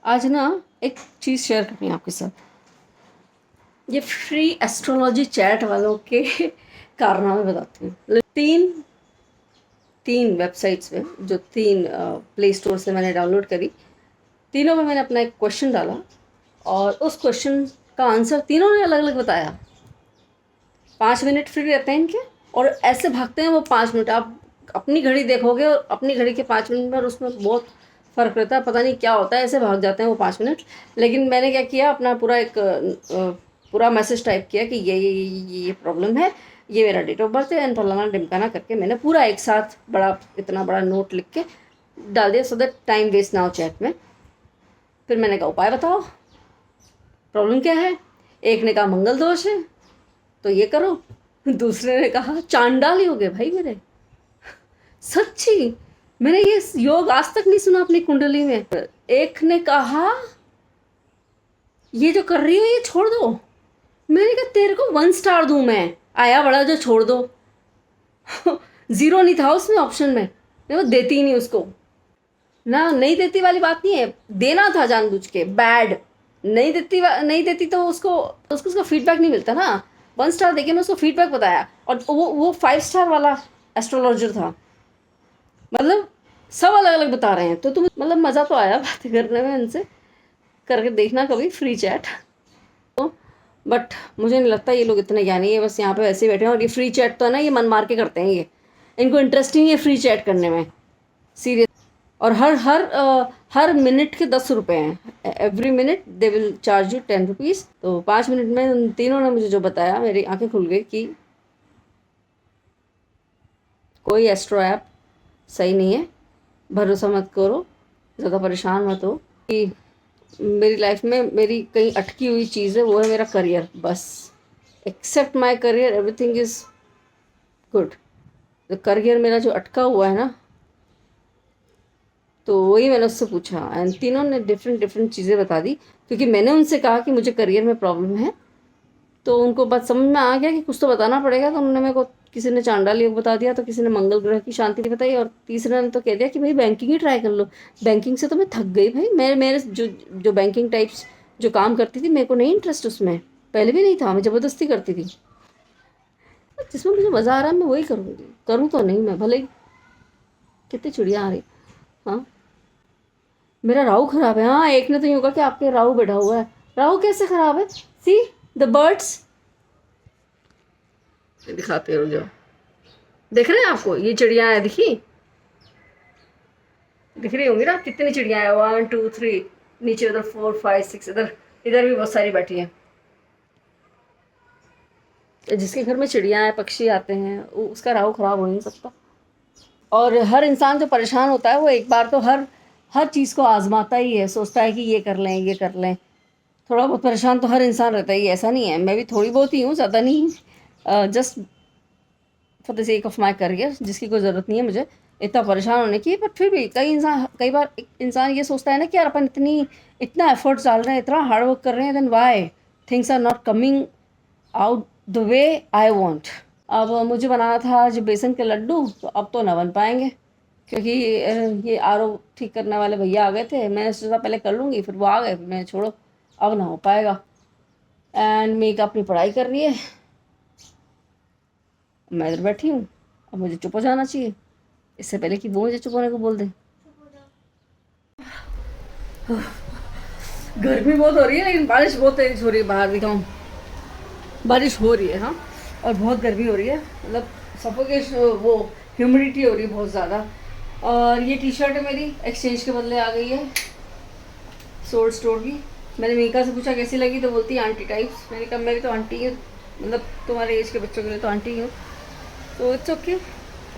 आज ना एक चीज़ शेयर करनी है आपके साथ। ये फ्री एस्ट्रोलॉजी चैट वालों के कारनामे बताती हूँ। तीन वेबसाइट्स में, जो तीन प्ले स्टोर से मैंने डाउनलोड करी, तीनों में मैंने अपना एक क्वेश्चन डाला और उस क्वेश्चन का आंसर तीनों ने अलग अलग बताया। 5 मिनट फ्री रहते हैं इनके और ऐसे भागते हैं वो 5 मिनट। आप अपनी घड़ी देखोगे और अपनी घड़ी के 5 मिनट में और उसमें बहुत फ़र्क रहता है। पता नहीं क्या होता है, ऐसे भाग जाते हैं वो 5 मिनट। लेकिन मैंने क्या किया, अपना पूरा एक पूरा मैसेज टाइप किया कि ये प्रॉब्लम है, ये मेरा डेट ऑफ बर्थ है एंड फलाना ढिमकाना करके मैंने पूरा एक साथ बड़ा इतना बड़ा नोट लिख के डाल दिया, सो दैट टाइम वेस्ट ना हो चैट में। फिर मैंने कहा उपाय बताओ, प्रॉब्लम क्या है। एक ने कहा मंगल दोष है तो ये करो, दूसरे ने कहा चांडाली हो गए भाई मेरे। सच्ची, मैंने ये योग आज तक नहीं सुना अपनी कुंडली में। एक ने कहा ये जो कर रही हो ये छोड़ दो। मैंने कहा तेरे को 1 स्टार दूं मैं, आया बड़ा जो छोड़ दो। 0 नहीं था उसमें ऑप्शन में, वो देती ही नहीं उसको ना। नहीं देती वाली बात नहीं है, देना था जानबूझ के। बैड नहीं देती तो उसको उसका फीडबैक नहीं मिलता ना। 1 स्टार देके मैं उसको फीडबैक बताया और वो 5 स्टार वाला एस्ट्रोलॉजर था। मतलब सब अलग अलग बता रहे हैं। तो तुम मतलब मज़ा तो आया बातें करने में उनसे। करके देखना कभी फ्री चैट। तो बट मुझे नहीं लगता ये लोग इतने ज्ञानी है, बस यहाँ पे ऐसे बैठे हैं। और ये फ्री चैट तो है ना, ये मन मार के करते हैं। ये इनको इंटरेस्टिंग है फ्री चैट करने में, सीरियस। और हर मिनट के 10 रुपये हैं। Every minute they will charge you 10 rupees. तो 5 मिनट में उन तीनों ने मुझे जो बताया, मेरी आंखें खुल गई कि कोई एस्ट्रो ऐप सही नहीं है, भरोसा मत करो, ज़्यादा परेशान मत हो। कि मेरी लाइफ में मेरी कहीं अटकी हुई चीज़ है, वो है मेरा करियर। बस except my career everything is good. तो करियर मेरा जो अटका हुआ है ना, तो वही मैंने उससे पूछा एंड तीनों ने डिफरेंट चीज़ें बता दी। क्योंकि मैंने उनसे कहा कि मुझे करियर में प्रॉब्लम है, तो उनको बात समझ में आ गया कि कुछ तो बताना पड़ेगा। तो उन्होंने मेरे को, किसी ने चांडाल योग बता दिया, तो किसी ने मंगल ग्रह की शांति बताई, और तीसरे ने तो कह दिया कि भाई बैंकिंग ही ट्राई कर लो। बैंकिंग से तो मैं थक गई भाई। मेरे जो बैंकिंग टाइप्स जो काम करती थी, मेरे को नहीं इंटरेस्ट उसमें, पहले भी नहीं था। मैं ज़बरदस्ती करती थी। जिसमें मुझे मज़ा आ रहा है मैं वही करूँगी। करूँ तो नहीं मैं, भले कितनी चिड़िया आ रही। हाँ, मेरा राहु खराब है। हाँ, एक ने तो यूँ कहा कि आपके राहु बैठा हुआ है। राहु कैसे खराब है? सी द बर्ड्स, दिखाते हो जो दिख रहे हैं आपको, ये चिड़िया है, दिख रही होंगी ना कितनी चिड़िया है। 1 2 3, नीचे उधर 4 5 6, इधर इधर भी बहुत सारी बैठी हैं। जिसके घर में चिड़िया है, पक्षी आते हैं, उसका राहु खराब हो नहीं सकता। और हर इंसान जो परेशान होता है वो एक बार तो हर चीज़ को आजमाता ही है, सोचता है कि ये कर लें ये कर लें। थोड़ा बहुत परेशान तो हर इंसान रहता ही है, ऐसा नहीं है। मैं भी थोड़ी बहुत ही हूँ, ज़्यादा नहीं। Just for the sake of my career, जिसकी कोई ज़रूरत नहीं है मुझे इतना परेशान होने की। बट फिर भी कई बार इंसान ये सोचता है ना कि यार अपन इतना एफर्ट्स डाल रहे हैं, इतना हार्ड वर्क कर रहे हैं, then why things are not coming out the way I want. अब मुझे बनाना था आज बेसन के लड्डू, तो अब तो ना बन पाएंगे क्योंकि ये आरओ ठीक करने वाले भैया आ गए थे। मैंने सोचा पहले कर लूँगी, फिर वो आ गए, फिर मैंने छोड़ो अब ना हो पाएगा। एंड मेक अपनी पढ़ाई कर रही है, मैं इधर बैठी हूँ। अब मुझे चुप हो जाना चाहिए इससे पहले कि वो मुझे चुप होने को बोल दे। गर्मी बहुत हो रही है, लेकिन बारिश बहुत तेज हो रही है। बाहर दिखाऊँ, बारिश हो रही है हाँ, और बहुत गर्मी हो रही है। मतलब सफोकेशन, वो ह्यूमिडिटी हो रही है बहुत ज़्यादा। और ये टी शर्ट है मेरी, एक्सचेंज के बदले आ गई है सोल्ड स्टोर की। मैंने मीका से पूछा कैसी लगी, तो बोलती है आंटी टाइप्स। मैंने कहा मैं भी तो आंटी हूँ, मतलब तुम्हारे एज के बच्चों के लिए तो आंटी हूँ। तो इट्स ओके,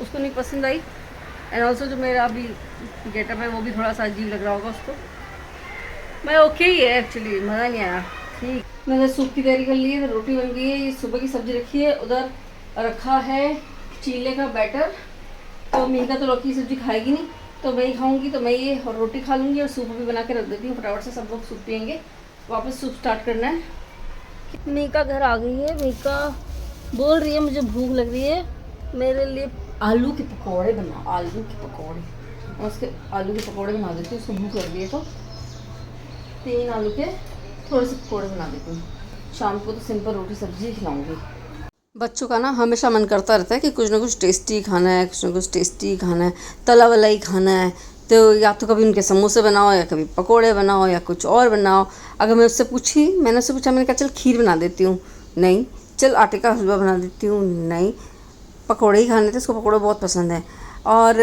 उसको नहीं पसंद आई। एंड ऑल्सो जो मेरा अभी गेटअप है वो भी थोड़ा सा अजीब लग रहा होगा उसको। मैं ओके ही है एक्चुअली, मज़ा नहीं आया। ठीक, मैंने सूप की तैयारी कर ली है, रोटी बन गई है, ये सुबह की सब्ज़ी रखी है, उधर रखा है चीले का बैटर। तो मीका तो लौकी की सब्ज़ी खाएगी नहीं, तो मैं ही खाऊंगी। तो मैं ये और रोटी खा लूँगी और सूप भी बना के रख देती हूँ, फटाफट से सब लोग सूप पियेंगे। वापस सूप स्टार्ट करना है। मीका घर आ गई है। मीका बोल रही है मुझे भूख लग रही है, मेरे लिए आलू के पकौड़े बना। आलू के पकौड़े, और उसके आलू के पकौड़े बना देती हूँ, उसको भूख लग रही है। तो 3 आलू के थोड़े से पकौड़े बना देती हूँ। शाम को तो सिंपल रोटी सब्जी खिलाऊंगी। बच्चों का ना हमेशा मन करता रहता है कि कुछ ना कुछ टेस्टी खाना है, कुछ ना कुछ टेस्टी खाना है, तला वाला ही खाना है। तो या तो कभी उनके समोसे बनाओ या कभी पकोड़े बनाओ या कुछ और बनाओ। अगर मैंने उससे पूछा, मैंने कहा चल खीर बना देती हूँ, नहीं। चल आटे का हलवा बना देती हूँ, नहीं। पकोड़े ही खाने थे, उसको पकोड़े बहुत पसंद है। और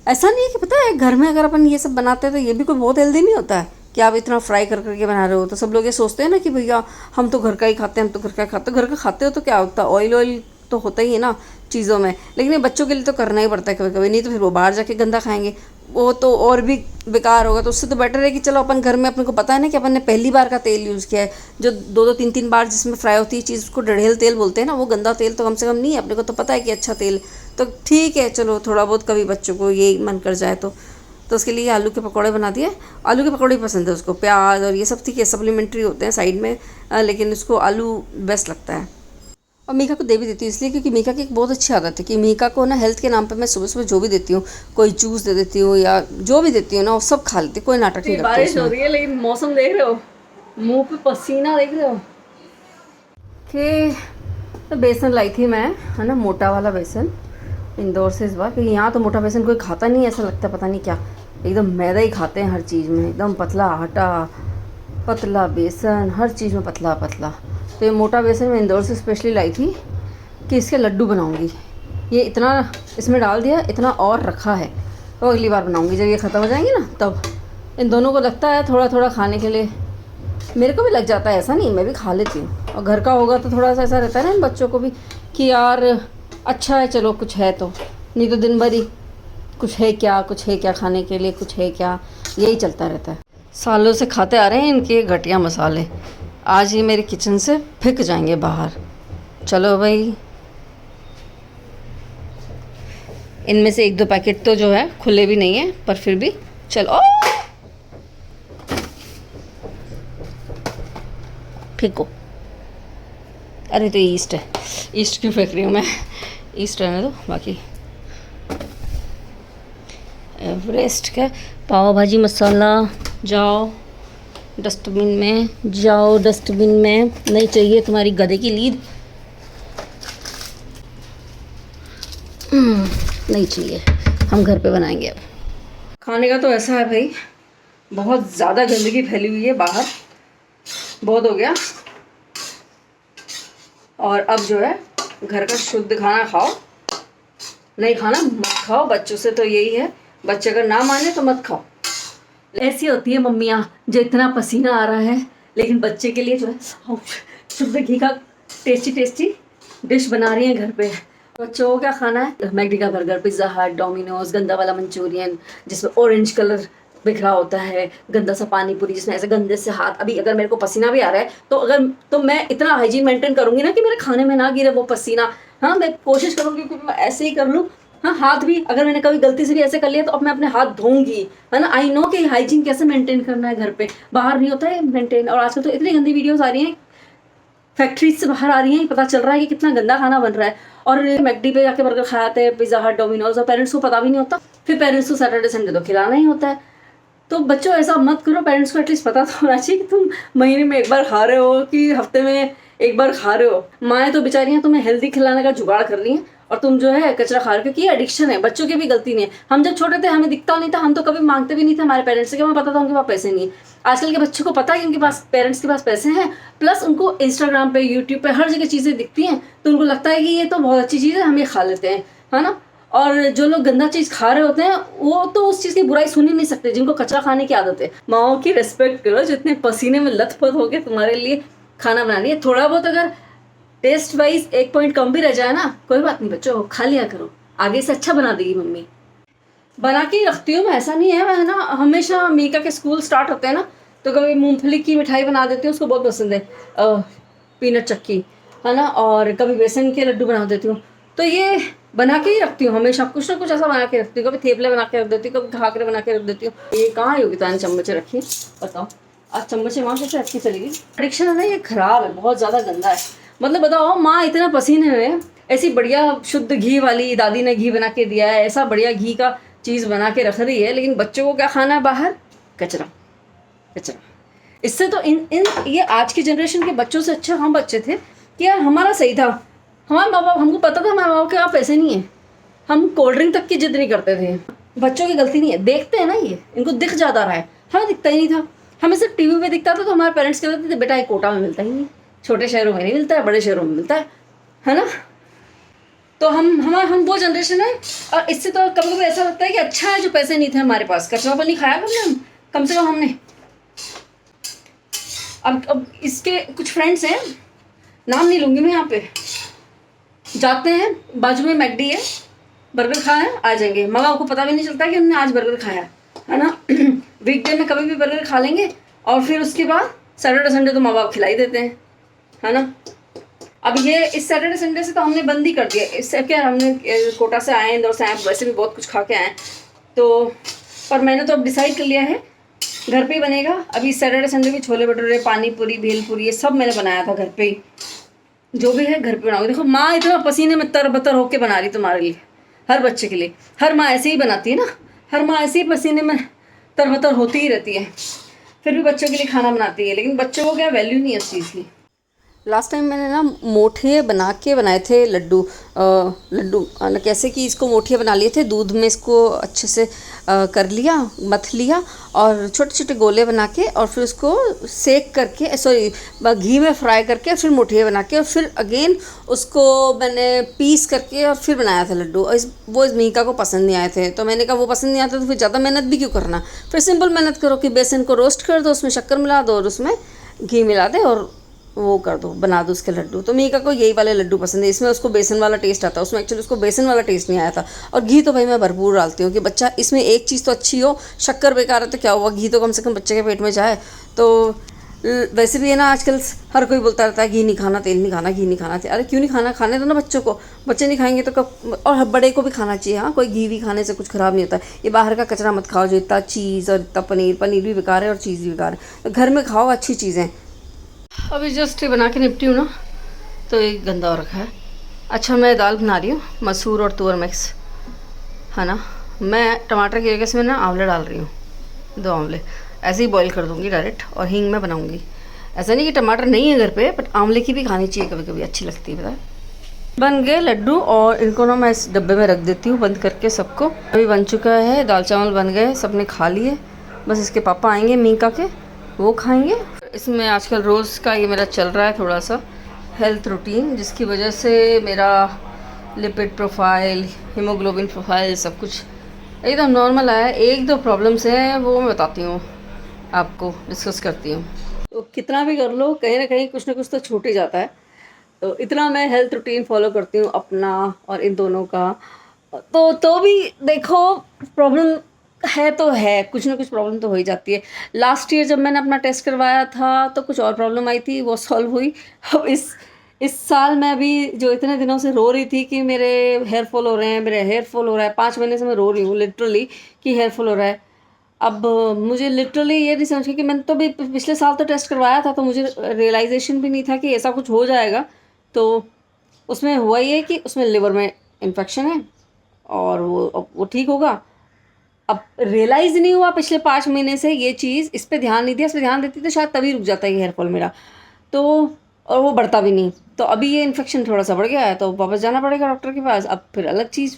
ऐसा नहीं है कि पता है घर में अगर अपन ये सब बनाते हैं तो ये भी कोई बहुत हेल्दी नहीं होता है कि आप इतना फ्राई कर करके बना रहे हो। तो सब लोग ये सोचते हैं ना कि भैया हम तो घर का ही खाते हैं, हम तो घर का खाते हैं। घर का खाते हो तो क्या होता है, ऑयल तो होता ही है ना चीज़ों में। लेकिन ये बच्चों के लिए तो करना ही पड़ता है कभी कभी, नहीं तो फिर वो बाहर जाके गंदा खाएंगे, वो तो और भी बेकार होगा। तो उससे तो बेटर है कि चलो अपन घर में, अपने को पता है ना कि अपन ने पहली बार का तेल यूज़ किया है, जो 2-3 बार जिसमें फ्राई होती है चीज़, उसको डढ़ेल तेल बोलते हैं ना, वो गंदा तेल तो कम से कम नहीं है। अपने को तो पता है कि अच्छा तेल तो ठीक है, चलो थोड़ा बहुत कभी बच्चों को ये मन कर जाए तो उसके लिए आलू के पकौड़े बना दिए। आलू के पकौड़े पसंद है उसको, प्याज और ये सब ठीक है, सप्लीमेंट्री होते हैं साइड में, लेकिन उसको आलू बेस्ट लगता है। और मीका को दे भी देती हूँ इसलिए क्योंकि मीका की एक बहुत अच्छी आदत है कि मीका को ना हेल्थ के नाम पे मैं सुबह सुबह जो भी देती हूँ, कोई जूस दे देती हूँ या जो भी देती हूँ ना, वो सब खा लेती, कोई नाटक नहीं करती। बारिश हो रही है लेकिन मौसम देख रहे हो, मुँह पे पसीना देख रहे हो। कि तो बेसन लाई थी मैं, है ना, मोटा वाला बेसन इंदौर से इस बार, क्योंकि यहाँ तो मोटा बेसन कोई खाता नहीं, ऐसा लगता है पता नहीं क्या, एकदम मैदा ही खाते हैं हर चीज़ में, एकदम पतला आटा, पतला बेसन, हर चीज़ में पतला पतला। तो ये मोटा बेसन मैं इंदौर से स्पेशली लाई थी कि इसके लड्डू बनाऊंगी। ये इतना इसमें डाल दिया, इतना और रखा है, तो अगली बार बनाऊंगी जब ये ख़त्म हो जाएंगे ना तब। इन दोनों को लगता है थोड़ा थोड़ा खाने के लिए, मेरे को भी लग जाता है, ऐसा नहीं, मैं भी खा लेती हूँ। और घर का होगा तो थोड़ा सा ऐसा रहता है ना इन बच्चों को भी कि यार अच्छा है चलो कुछ है, तो नहीं तो दिन भर ही कुछ है क्या खाने के लिए, कुछ है क्या, यही चलता रहता है। सालों से खाते आ रहे हैं इनके घटिया मसाले, आज ये मेरे किचन से फेंक जाएंगे बाहर। चलो भाई, इनमें से 1-2 पैकेट तो जो है खुले भी नहीं है, पर फिर भी चलो फेंको। अरे तो ईस्ट है, ईस्ट क्यों फेंक रही हूँ मैं, ईस्ट रहने दो। बाकी एवरेस्ट का पाव भाजी मसाला, जाओ डस्टबिन में, जाओ डस्टबिन में, नहीं चाहिए तुम्हारी गधे की लीद, नहीं चाहिए, हम घर पे बनाएंगे। अब खाने का तो ऐसा है भाई, बहुत ज़्यादा गंदगी फैली हुई है बाहर, बहुत हो गया। और अब जो है घर का शुद्ध खाना खाओ, नहीं खाना मत खाओ। बच्चों से तो यही है, बच्चे अगर ना माने तो मत खाओ। ऐसी होती है मम्मियाँ जो इतना पसीना आ रहा है लेकिन बच्चे के लिए जो है शुद्ध घी का टेस्टी डिश बना रही हैं घर पे। बच्चों को क्या खाना है, मैकडी का बर्गर, पिज़्ज़ा हट, डोमिनोज, गंदा वाला मंचूरियन जिसमें ऑरेंज कलर बिखरा होता है, गंदा सा पानी पूरी जिसमें ऐसे गंदे से हाथ, अभी अगर मेरे को पसीना भी आ रहा है तो मैं इतना हाइजीन मेंटेन करूंगी ना कि मेरे खाने में ना गिरे वो पसीना। हाँ, मैं कोशिश करूँगी कि मैं ऐसे ही कर लूँ। हाँ, हाथ भी अगर मैंने कभी गलती से भी ऐसे कर लिया तो अब मैं अपने हाथ धोऊंगी, है ना। आई नो कि हाइजीन कैसे मेंटेन करना है घर पे, बाहर नहीं होता है मेंटेन। और आजकल तो इतनी गंदी वीडियोस आ रही हैं, फैक्ट्रीज से बाहर आ रही हैं, पता चल रहा है कि कितना गंदा खाना बन रहा है। और मैकडी पे जाके बर्गर खाते हैं, पिज़्ज़ा हट, डोमिनोज, और पेरेंट्स को पता भी नहीं होता, फिर पेरेंट्स को सैटरडे संडे तो खिलाना ही होता है। तो बच्चों ऐसा मत करो, पेरेंट्स को एटलीस्ट पता तो होना चाहिए कि तुम महीने में 1 बार खा रहे हो कि हफ्ते में 1 बार खा रहे हो। माएँ तो बेचारियाँ तुम्हें हेल्दी खिलाने का जुगाड़ कर रही हैं और तुम जो है कचरा खा रहे हो, क्योंकि ये एडिक्शन है। बच्चों की भी गलती नहीं है। हम जब छोटे थे हमें दिखता नहीं था, हम तो कभी मांगते भी नहीं थे हमारे पेरेंट्स से, कि हमें पता था उनके पास पैसे नहीं है। आजकल के बच्चों को पता है कि उनके पास, पेरेंट्स के पास पैसे हैं, प्लस उनको इंस्टाग्राम पे, यूट्यूब पे हर जगह चीज़ें दिखती हैं, तो उनको लगता है कि ये तो बहुत अच्छी चीज़ है, हम ये खा लेते हैं, है ना। और जो लोग गंदा चीज़ खा रहे होते हैं वो तो उस चीज़ की बुराई सुन ही नहीं सकते, जिनको कचरा खाने की आदत है। माओ की रिस्पेक्ट करो जितने पसीने में लथपथ होकर तुम्हारे लिए खाना बना रही है। थोड़ा बहुत अगर टेस्ट वाइज 1 पॉइंट कम भी रह जाए ना, कोई बात नहीं बच्चों, खा लिया करो, आगे से अच्छा बना देगी मम्मी। बना के रखती हूँ मैं, ऐसा नहीं है। मैं ना हमेशा मीका के स्कूल स्टार्ट होते हैं ना, तो कभी मूंगफली की मिठाई बना देती हूँ, उसको बहुत पसंद है, पीनट चक्की, है ना। और कभी बेसन के लड्डू बना देती हूँ, तो ये बना के ही रखती हूँ हमेशा, कुछ ना कुछ ऐसा बना के रखती हूँ। कभी थेपले बना के रख देती हूँ, कभी घाघरे बना के रख देती हूँ। ये कहाँ योगिता ने चम्मच रखी, बताओ, आज चम्मच वहाँ से रखी चली गई। एडिक्शन है ना, ये खराब है, बहुत ज़्यादा गंदा है। मतलब बताओ, माँ इतना पसीने में ऐसी बढ़िया शुद्ध घी वाली, दादी ने घी बना के दिया है, ऐसा बढ़िया घी का चीज़ बना के रख रही है, लेकिन बच्चों को क्या खाना है बाहर, कचरा कचरा। इससे तो इन इन ये आज की जनरेशन के बच्चों से अच्छा हम बच्चे थे कि यार हमारा सही था। हमारे माँ बाप, हमको पता था हमारे माँ बाप के पास पैसे नहीं है, हम कोल्ड ड्रिंक तक की जिद नहीं करते थे। बच्चों की गलती नहीं है, देखते हैं ना, ये इनको दिख ज़्यादा रहा है, हमें दिखता ही नहीं था। हमें सिर्फ टीवी पे दिखता था, तो हमारे पेरेंट्स कहते थे बेटा ये कोटा में मिलता ही नहीं, छोटे शहरों में नहीं मिलता है, बड़े शहरों में मिलता है ना। तो हम वो जनरेशन है। और इससे तो कभी कभी ऐसा लगता है कि अच्छा है जो पैसे नहीं थे हमारे पास, कचरा पानी खाया कभी हम, कम से कम हमने। अब इसके कुछ फ्रेंड्स हैं, नाम नहीं लूँगी मैं, यहाँ पे जाते हैं, बाजू में मैकडी है, बर्गर खाए आ जाएंगे, माँ बाप को पता भी नहीं चलता कि उन्होंने आज बर्गर खाया है ना। वीकडे में कभी भी बर्गर खा लेंगे और फिर उसके बाद सैटरडे संडे तो माँ बाप खिला ही देते हैं, है ना। अब ये इस सैटरडे संडे से तो हमने बंद ही कर दिया। इससे क्या, हमने कोटा से आए, इंदौर से आए, वैसे भी बहुत कुछ खा के आए, तो पर मैंने तो अब डिसाइड कर लिया है घर पे ही बनेगा। अभी सैटरडे संडे भी छोले भटूरे, पानी पूरी, भेलपूरी, ये सब मैंने बनाया था घर पे ही, जो भी है घर पे बनाऊंगी। देखो माँ इतना पसीने में तरबतर होके बना रही तुम्हारे लिए, हर बच्चे के लिए। हर माँ ऐसे ही बनाती है ना, हर माँ ऐसे ही पसीने में तरबतर होती ही रहती है, फिर भी बच्चों के लिए खाना बनाती है, लेकिन बच्चों को क्या वैल्यू नहीं है उस चीज़ की। लास्ट टाइम मैंने ना मोठिए बनाए थे लड्डू। कैसे कि इसको मोठिए बना लिए थे, दूध में इसको अच्छे से कर लिया, मथ लिया, और छोटे छोटे गोले बना के, और फिर उसको सेक करके, सॉरी घी में फ्राई करके, फिर मोठिए बना के, और फिर अगेन उसको मैंने पीस करके और फिर बनाया था लड्डू। और वो इस मीका को पसंद नहीं आए थे, तो मैंने कहा वो पसंद नहीं आता तो फिर ज़्यादा मेहनत भी क्यों करना, फिर सिंपल मेहनत करो कि बेसन को रोस्ट कर दो, उसमें शक्कर मिला दो और उसमें घी मिला दे और वो कर दो, बना दो उसके लड्डू। तो मीका को यही वाले लड्डू पसंद है, इसमें उसको बेसन वाला टेस्ट आता है, उसमें एक्चुअली उसको बेसन वाला टेस्ट नहीं आया था। और घी तो भाई मैं भरपूर डालती हूँ कि बच्चा, इसमें एक चीज़ तो अच्छी हो, शक्कर बेकार है तो क्या हुआ, घी तो कम से कम बच्चे के पेट में जाए। तो वैसे भी है ना, आजकल हर कोई बोलता रहता है घी नहीं खाना, तेल नहीं खाना, घी नहीं खाना। अरे क्यों नहीं खाना, खाने दो ना बच्चों को, बच्चे नहीं खाएंगे तो कब, और बड़े को भी खाना चाहिए। हाँ, कोई घी भी खाने से कुछ ख़राब नहीं होता। ये बाहर का कचरा मत खाओ, जो इतना चीज़ और इतना पनीर भी बेकार है और चीज़ भी बेकार है। घर में खाओ अच्छी चीज़ें। अभी जस्ट बना के निपटी हूँ ना, तो एक गंदा हो रखा है। अच्छा, मैं दाल बना रही हूँ, मसूर और तुअर मिक्स, है ना। मैं टमाटर की जगह से मैं ना आंवले डाल रही हूँ, 2 आंवले ऐसे ही बॉईल कर दूँगी डायरेक्ट, और हींग में बनाऊँगी। ऐसा नहीं कि टमाटर नहीं है घर पे, बट आंवले की भी खानी चाहिए कभी कभी, अच्छी लगती है, पता। बन गए लड्डू, और इनको ना मैं इस डब्बे में रख देती हूँ बंद करके सबको। अभी बन चुका है, दाल चावल बन गए, सबने खा लिए, बस इसके पापा आएंगे मीका के, वो खाएंगे। इसमें आजकल रोज़ का ये मेरा चल रहा है थोड़ा सा हेल्थ रूटीन, जिसकी वजह से मेरा लिपिड प्रोफाइल, हीमोग्लोबिन प्रोफाइल सब कुछ एकदम नॉर्मल आया है। 1-2 प्रॉब्लम्स हैं, वो मैं बताती हूँ आपको, डिस्कस करती हूँ। तो कितना भी कर लो, कहीं ना कहीं कुछ ना कुछ तो छूट ही जाता है। तो इतना मैं हेल्थ रूटीन फॉलो करती हूँ अपना और इन दोनों का। तो भी देखो, प्रॉब्लम है तो है, कुछ ना कुछ प्रॉब्लम तो हो ही जाती है। लास्ट ईयर जब मैंने अपना टेस्ट करवाया था तो कुछ और प्रॉब्लम आई थी, वो सॉल्व हुई। अब इस साल मैं अभी जो इतने दिनों से रो रही थी कि मेरे हेयर फॉल हो रहे हैं, मेरे हेयर फॉल हो रहा है, 5 महीने से मैं रो रही हूँ लिटरली कि हेयर फॉल हो रहा है। अब मुझे लिटरली ये नहीं समझ कि मैंने तो भी पिछले साल तो टेस्ट करवाया था, तो मुझे रियलाइजेशन भी नहीं था कि ऐसा कुछ हो जाएगा। तो उसमें हुआ ये कि उसमें लिवर में इन्फेक्शन है और वो ठीक होगा। अब रियलाइज़ नहीं हुआ पिछले 5 महीने से ये चीज़, इस पे ध्यान नहीं दिया, इस पे ध्यान देती तो शायद तभी रुक जाता है ये हेयर फॉल मेरा। तो और वो बढ़ता भी नहीं। तो अभी ये इन्फेक्शन थोड़ा सा बढ़ गया है, तो वापस जाना पड़ेगा डॉक्टर के पास। अब फिर अलग चीज़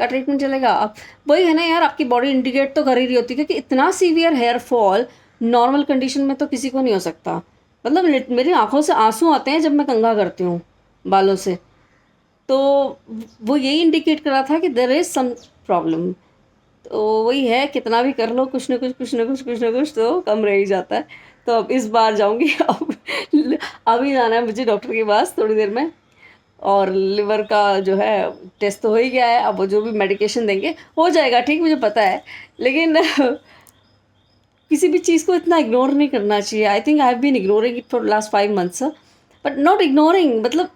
का ट्रीटमेंट चलेगा। अब वही है ना यार, आपकी बॉडी इंडिकेट तो कर ही रही होती है, क्योंकि इतना severe hair fall normal condition में तो किसी को नहीं हो सकता। मतलब मेरी आंखों से आंसू आते हैं जब मैं कंघा करती हूँ बालों से। तो वो यही इंडिकेट कर रहा था कि देयर इज़ सम प्रॉब्लम। तो वही है, कितना भी कर लो, कुछ ना कुछ तो कम रह ही जाता है। तो अब इस बार जाऊंगी। अब अभी जाना है मुझे डॉक्टर के पास थोड़ी देर में, और लिवर का जो है टेस्ट तो हो ही गया है। अब वो जो भी मेडिकेशन देंगे हो जाएगा ठीक, मुझे पता है। लेकिन किसी भी चीज़ को इतना इग्नोर नहीं करना चाहिए। I think I have been ignoring it for last 5 months, but not ignoring, मतलब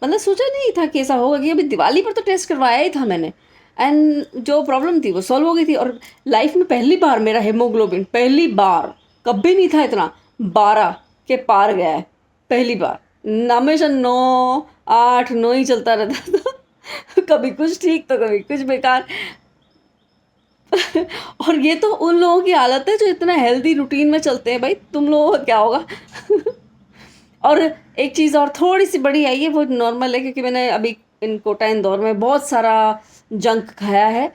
सोचा नहीं था कि ऐसा होगा। कि अभी दिवाली पर तो टेस्ट करवाया ही था मैंने, एंड जो प्रॉब्लम थी वो सॉल्व हो गई थी। और लाइफ में पहली बार मेरा हीमोग्लोबिन, पहली बार, कभी नहीं था इतना, 12 के पार गया है पहली बार। हमेशा 9, 8, 9 ही चलता रहता था। कभी कुछ ठीक तो कभी कुछ बेकार। और ये तो उन लोगों की हालत है जो इतना हेल्दी रूटीन में चलते हैं, भाई तुम लोगों का क्या होगा। और एक चीज़ और थोड़ी सी बड़ी आई है, वो नॉर्मल है, क्योंकि मैंने अभी इन कोटा इंदौर में बहुत सारा जंक खाया है,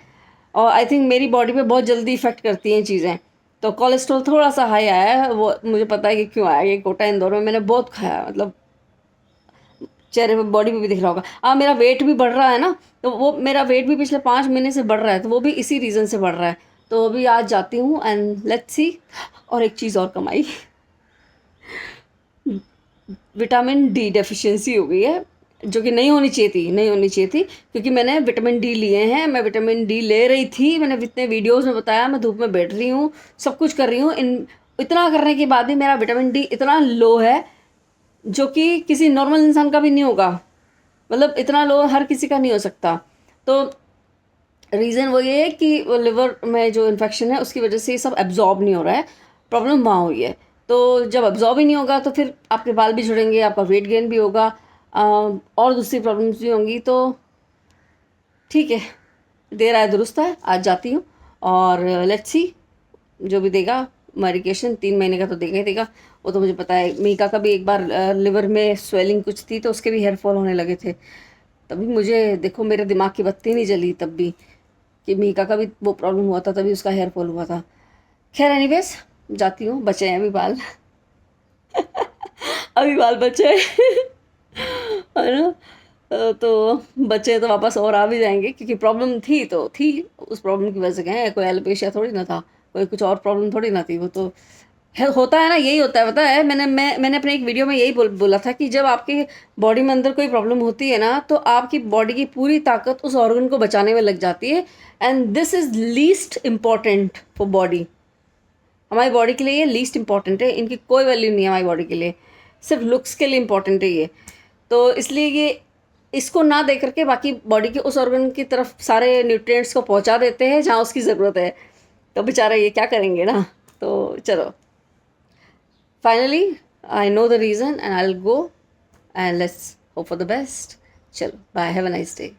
और आई थिंक मेरी बॉडी पे बहुत जल्दी इफ़ेक्ट करती हैं चीज़ें। तो कोलेस्ट्रॉल थोड़ा सा हाई आया है, वो मुझे पता है कि क्यों आया। ये कोटा इंदौर में मैंने बहुत खाया है, मतलब चेहरे पे बॉडी पे भी दिख रहा होगा। मेरा वेट भी बढ़ रहा है ना, तो वो मेरा वेट भी पिछले 5 महीने से बढ़ रहा है, तो वो भी इसी रीज़न से बढ़ रहा है। तो अभी आज जाती हूँ एंड लेट्स सी। और एक चीज़ और कमाई, विटामिन डी डेफिशिएंसी हो गई है, जो कि नहीं होनी चाहिए थी, नहीं होनी चाहिए थी, क्योंकि मैंने विटामिन डी लिए हैं। मैं विटामिन डी ले रही थी, मैंने इतने वीडियोस में बताया, मैं धूप में बैठ रही हूँ, सब कुछ कर रही हूँ, इन इतना करने के बाद भी मेरा विटामिन डी इतना लो है, जो कि किसी नॉर्मल इंसान का भी नहीं होगा। मतलब इतना लो हर किसी का नहीं हो सकता। तो रीज़न वो ये है कि वो लिवर में जो इन्फेक्शन है उसकी वजह से ये सब एब्जॉर्ब नहीं हो रहा है, प्रॉब्लम वहाँ हुई है। तो जब एब्जॉर्ब ही नहीं होगा तो फिर आपके बाल भी झड़ेंगे, आपका वेट गेन भी होगा, और दूसरी प्रॉब्लम्स भी होंगी। तो ठीक है, देर आए दुरुस्त है, आज जाती हूँ और लेट्स सी जो भी देगा। मेडिकेशन 3 महीने का तो देगा ही देगा, वो तो मुझे पता है। मीका का भी एक बार लिवर में स्वेलिंग कुछ थी, तो उसके भी हेयर फॉल होने लगे थे, तभी मुझे देखो मेरे दिमाग की बत्ती नहीं जली तब भी, कि मीका का भी वो प्रॉब्लम हुआ था, तभी उसका हेयर फॉल हुआ था। खैर एनीवेज, जाती हूँ, बचे हैं अभी बाल। अभी बाल बचे हैं। है ना। तो बच्चे तो वापस और आ भी जाएंगे, क्योंकि प्रॉब्लम थी तो थी, उस प्रॉब्लम की वजह से गए, कोई एलोपेशिया थोड़ी ना था, कोई कुछ और प्रॉब्लम थोड़ी ना थी। वो तो होता है ना, यही होता है, पता है। मैंने अपने एक वीडियो में यही बोला था कि जब आपकी बॉडी में अंदर कोई प्रॉब्लम होती है ना, तो आपकी बॉडी की पूरी ताकत उस ऑर्गन को बचाने में लग जाती है, and this is least important for body. हमारी बॉडी के लिए ये लीस्ट इंपॉर्टेंट है, इनकी कोई वैल्यू नहीं है हमारी बॉडी के लिए, सिर्फ लुक्स के लिए इंपॉर्टेंट है ये। तो इसलिए ये इसको ना दे करके बाकी बॉडी के उस ऑर्गन की तरफ सारे न्यूट्रिएंट्स को पहुंचा देते हैं जहाँ उसकी ज़रूरत है, तो बेचारा ये क्या करेंगे ना। तो चलो, finally I know the reason and I will go and let's hope for the best. चलो bye, have a nice day.